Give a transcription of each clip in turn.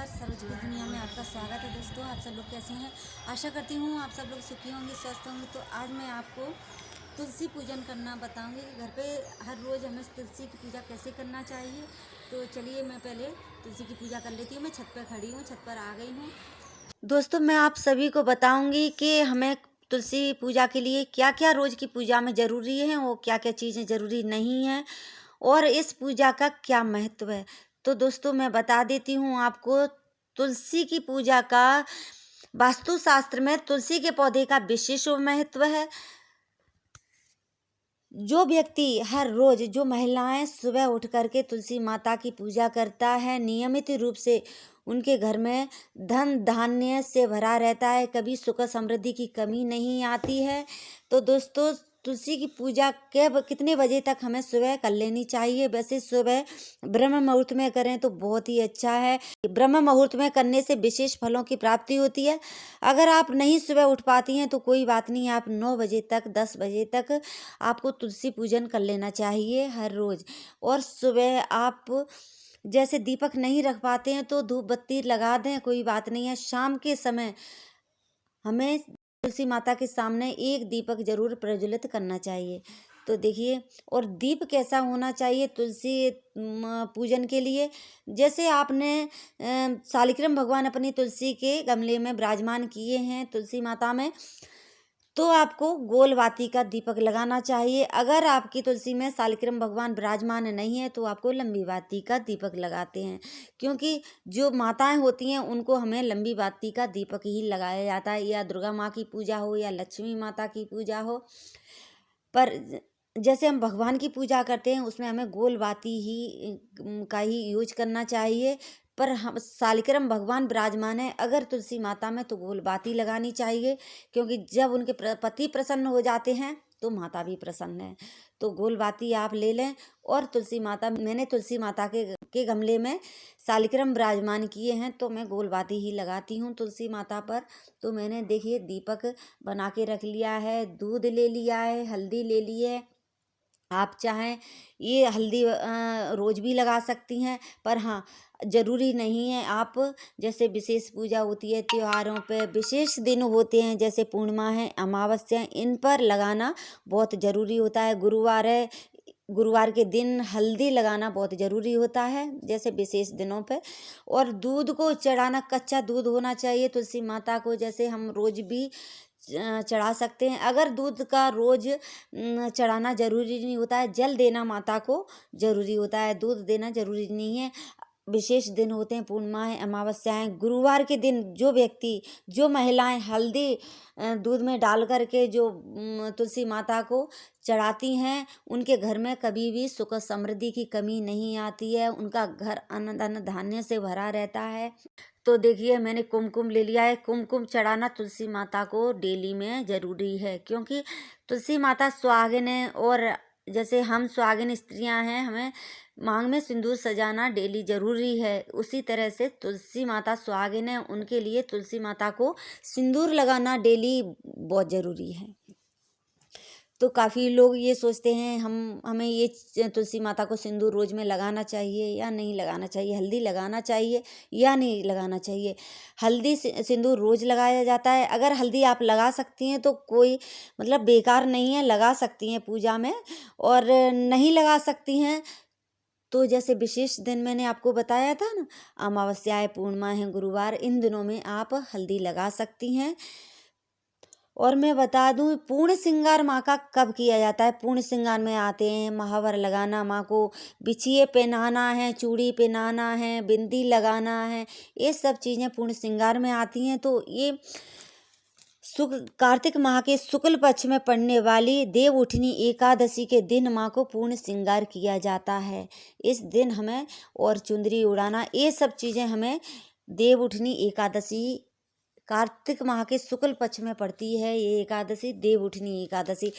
सरोज की दुनिया में आपका स्वागत है। दोस्तों, आप सब लोग कैसे हैं? आशा करती हूँ आप सब लोग सुखी होंगे, स्वस्थ होंगे। तो आज मैं आपको तुलसी पूजन करना बताऊंगी कि घर पे हर रोज़ हमें तुलसी की पूजा कैसे करना चाहिए। तो चलिए मैं पहले तुलसी की पूजा कर लेती हूँ। मैं छत पर खड़ी हूँ, छत पर आ गई हूँ। दोस्तों, मैं आप सभी को बताऊंगी कि हमें तुलसी पूजा के लिए क्या क्या रोज़ की पूजा में ज़रूरी है और क्या क्या चीज़ें ज़रूरी नहीं हैं, और इस पूजा का क्या महत्व है। तो दोस्तों, मैं बता देती हूँ आपको, तुलसी की पूजा का वास्तुशास्त्र में तुलसी के पौधे का विशेष महत्व है। जो व्यक्ति हर रोज, जो महिलाएं सुबह उठ करके तुलसी माता की पूजा करता है, नियमित रूप से उनके घर में धन धान्य से भरा रहता है, कभी सुख समृद्धि की कमी नहीं आती है। तो दोस्तों, तुलसी की पूजा कितने बजे तक हमें सुबह कर लेनी चाहिए? वैसे सुबह ब्रह्म मुहूर्त में करें तो बहुत ही अच्छा है। ब्रह्म मुहूर्त में करने से विशेष फलों की प्राप्ति होती है। अगर आप नहीं सुबह उठ पाती हैं तो कोई बात नहीं, आप 9 बजे तक, 10 बजे तक आपको तुलसी पूजन कर लेना चाहिए हर रोज। और सुबह आप जैसे दीपक नहीं रख पाते हैं तो धूप बत्ती लगा दें, कोई बात नहीं है। शाम के समय हमें तुलसी माता के सामने एक दीपक जरूर प्रज्वलित करना चाहिए। तो देखिए, और दीप कैसा होना चाहिए तुलसी पूजन के लिए? जैसे आपने शालिग्राम भगवान अपनी तुलसी के गमले में विराजमान किए हैं तुलसी माता में, तो आपको गोल बाती का दीपक लगाना चाहिए। अगर आपकी तुलसी में शालिग्राम भगवान विराजमान नहीं है तो आपको लंबी बाती का दीपक लगाते हैं, क्योंकि जो माताएं होती हैं उनको हमें लंबी बाती का दीपक ही लगाया जाता है, या दुर्गा माँ की पूजा हो या लक्ष्मी माता की पूजा हो। पर जैसे हम भगवान की पूजा करते हैं उसमें हमें गोल बाती ही का ही यूज करना चाहिए। पर हम शालिग्राम भगवान विराजमान है अगर तुलसी माता में, तो गोल बाती लगानी चाहिए, क्योंकि जब उनके पति प्रसन्न हो जाते हैं तो माता भी प्रसन्न है। तो गोल बाती आप ले लें। और तुलसी माता, मैंने तुलसी माता के गमले में शालिग्राम विराजमान किए हैं तो मैं गोल बाती ही लगाती हूँ तुलसी माता पर। तो मैंने देखिए दीपक बना के रख लिया है, दूध ले लिया है, हल्दी ले ली है। आप चाहें ये हल्दी रोज भी लगा सकती हैं, पर हाँ, ज़रूरी नहीं है। आप जैसे विशेष पूजा होती है, त्योहारों पे विशेष दिन होते हैं, जैसे पूर्णिमा है, अमावस्या है, इन पर लगाना बहुत ज़रूरी होता है। गुरुवार है, गुरुवार के दिन हल्दी लगाना बहुत ज़रूरी होता है, जैसे विशेष दिनों पे। और दूध को चढ़ाना, कच्चा दूध होना चाहिए तुलसी माता को, जैसे हम रोज भी चढ़ा सकते हैं। अगर दूध का रोज चढ़ाना जरूरी नहीं होता है, जल देना माता को जरूरी होता है, दूध देना जरूरी नहीं है। विशेष दिन होते हैं, पूर्णिमाएँ, अमावस्याएँ, गुरुवार के दिन जो व्यक्ति, जो महिलाएं हल्दी दूध में डाल करके जो तुलसी माता को चढ़ाती हैं, उनके घर में कभी भी सुख समृद्धि की कमी नहीं आती है, उनका घर अन्न धन धान्य से भरा रहता है। तो देखिए, मैंने कुमकुम ले लिया है। कुमकुम चढ़ाना तुलसी माता को डेली में ज़रूरी है, क्योंकि तुलसी माता सुहागिन है, और जैसे हम सुहागिन स्त्रियां हैं, हमें मांग में सिंदूर सजाना डेली ज़रूरी है। उसी तरह से तुलसी माता सुहागिन है, उनके लिए तुलसी माता को सिंदूर लगाना डेली बहुत ज़रूरी है। तो काफ़ी लोग ये सोचते हैं हमें ये तुलसी माता को सिंदूर रोज में लगाना चाहिए या नहीं लगाना चाहिए, हल्दी लगाना चाहिए या नहीं लगाना चाहिए। हल्दी सिंदूर रोज लगाया जाता है। अगर हल्दी आप लगा सकती हैं तो कोई मतलब बेकार नहीं है, लगा सकती हैं पूजा में। और नहीं लगा सकती हैं तो जैसे विशेष दिन मैंने आपको बताया था ना, अमावस्या है, पूर्णिमा है, गुरुवार, इन दिनों में आप हल्दी लगा सकती हैं। और मैं बता दूं, पूर्ण श्रृंगार माँ का कब किया जाता है? पूर्ण श्रृंगार में आते हैं महावर लगाना, माँ को बिछिए पहनाना है, चूड़ी पहनाना है, बिंदी लगाना है, ये सब चीज़ें पूर्ण श्रृंगार में आती हैं। तो ये कार्तिक माह के शुक्ल पक्ष में पड़ने वाली देव उठनी एकादशी के दिन माँ को पूर्ण श्रृंगार किया जाता है। इस दिन हमें और चुंदरी उड़ाना, ये सब चीज़ें हमें देव उठनी एकादशी, कार्तिक माह के शुक्ल पक्ष में पड़ती है ये एकादशी, देव उठनी एकादशी।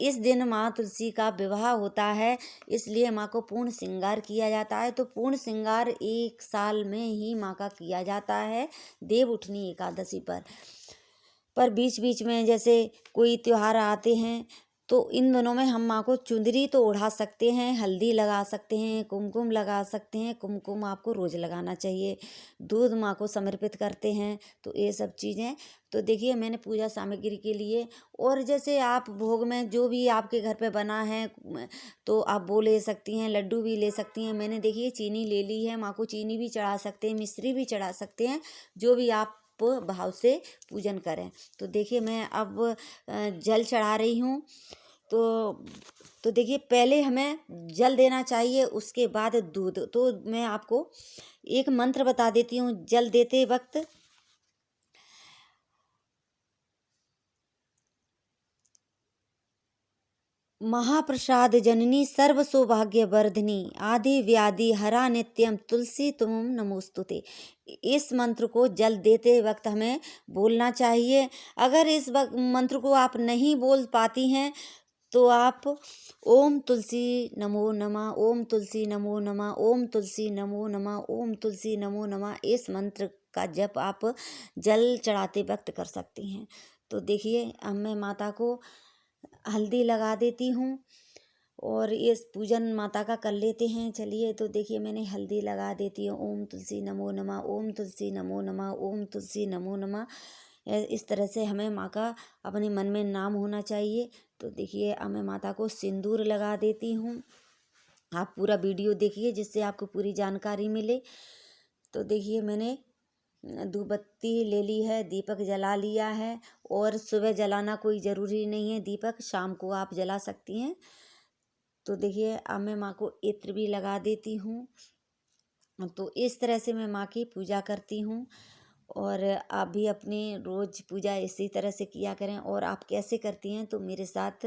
इस दिन माँ तुलसी का विवाह होता है, इसलिए माँ को पूर्ण श्रृंगार किया जाता है। तो पूर्ण श्रृंगार एक साल में ही माँ का किया जाता है देव उठनी एकादशी पर। बीच बीच में जैसे कोई त्योहार आते हैं तो इन दिनों में हम माँ को चुंदरी तो ओढ़ा सकते हैं, हल्दी लगा सकते हैं, कुमकुम लगा सकते हैं। कुमकुम आपको रोज़ लगाना चाहिए। दूध माँ को समर्पित करते हैं। तो ये सब चीज़ें तो देखिए मैंने पूजा सामग्री के लिए, और जैसे आप भोग में जो भी आपके घर पे बना है तो आप वो ले सकती हैं, लड्डू भी ले सकती हैं। मैंने देखिए चीनी ले ली है, माँ को चीनी भी चढ़ा सकते हैं, मिश्री भी चढ़ा सकते हैं, जो भी आप भाव से पूजन करें। तो देखिए मैं अब जल चढ़ा रही हूँ। तो देखिए पहले हमें जल देना चाहिए, उसके बाद दूध। तो मैं आपको एक मंत्र बता देती हूँ जल देते वक्त। महाप्रसाद जननी सर्व सौभाग्य वर्धिनी आदि व्याधि हरा नित्यम तुलसी तुम नमोस्तुते। इस मंत्र को जल देते वक्त हमें बोलना चाहिए। अगर इस मंत्र को आप नहीं बोल पाती हैं तो आप ओम तुलसी नमो नमः, ओम तुलसी नमो नमः, ओम तुलसी नमो नमः, ओम तुलसी नमो नमः, इस मंत्र का जप आप जल चढ़ाते वक्त कर सकती हैं। तो देखिए अब मैं माता को हल्दी लगा देती हूँ और ये पूजन माता का कर लेते हैं। चलिए तो देखिए मैंने हल्दी लगा देती हूँ। ओम तुलसी नमो नमः, ओम तुलसी नमो नमः, ओम तुलसी नमो नमः। इस तरह से हमें माँ का अपने मन में नाम होना चाहिए। तो देखिए अब मैं माता को सिंदूर लगा देती हूँ। आप पूरा वीडियो देखिए जिससे आपको पूरी जानकारी मिले। तो देखिए मैंने धूप बत्ती ले ली है, दीपक जला लिया है। और सुबह जलाना कोई ज़रूरी नहीं है दीपक, शाम को आप जला सकती हैं। तो देखिए अब मैं माँ को इत्र भी लगा देती हूँ। तो इस तरह से मैं माँ की पूजा करती हूँ। और आप भी अपनी रोज़ पूजा इसी तरह से किया करें। और आप कैसे करती हैं तो मेरे साथ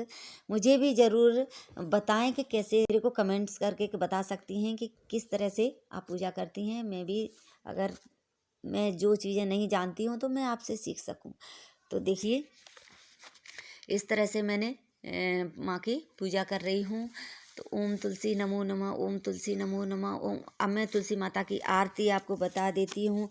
मुझे भी ज़रूर बताएं कि कैसे, मेरे को कमेंट्स करके बता सकती हैं कि किस तरह से आप पूजा करती हैं। मैं भी अगर मैं जो चीज़ें नहीं जानती हूँ तो मैं आपसे सीख सकूँ। तो देखिए इस तरह से मैंने माँ की पूजा कर रही हूँ। तो ओम तुलसी नमो नमः, ओम तुलसी नमो नमः, ओम। अब मैं तुलसी माता की आरती आपको बता देती हूँ।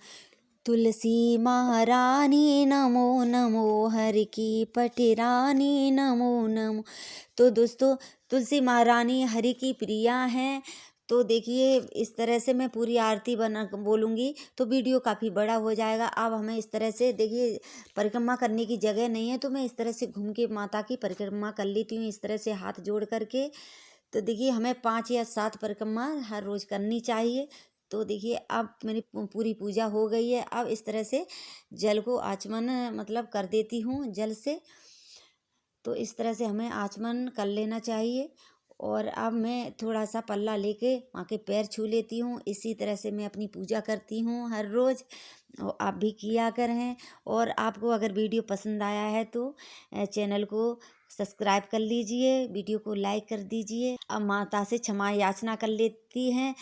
तुलसी महारानी नमो नमो, हर की पटिरानी नमो नमो। तो दोस्तों तुलसी महारानी हरि की प्रिया हैं। तो देखिए इस तरह से मैं पूरी आरती बना बोलूँगी तो वीडियो काफ़ी बड़ा हो जाएगा। अब हमें इस तरह से देखिए परिक्रमा करने की जगह नहीं है तो मैं इस तरह से घूम के माता की परिक्रमा कर लेती हूँ, इस तरह से हाथ जोड़ करके। तो देखिए हमें 5 या 7 परिक्रमा हर रोज़ करनी चाहिए। तो देखिए अब मेरी पूरी पूजा हो गई है। अब इस तरह से जल को आचमन मतलब कर देती हूँ जल से। तो इस तरह से हमें आचमन कर लेना चाहिए। और अब मैं थोड़ा सा पल्ला लेके माँ के पैर छू लेती हूँ। इसी तरह से मैं अपनी पूजा करती हूँ हर रोज़, और आप भी किया करें। और आपको अगर वीडियो पसंद आया है तो चैनल को सब्सक्राइब कर लीजिए, वीडियो को लाइक कर दीजिए। अब माता से क्षमा याचना कर लेती हैं।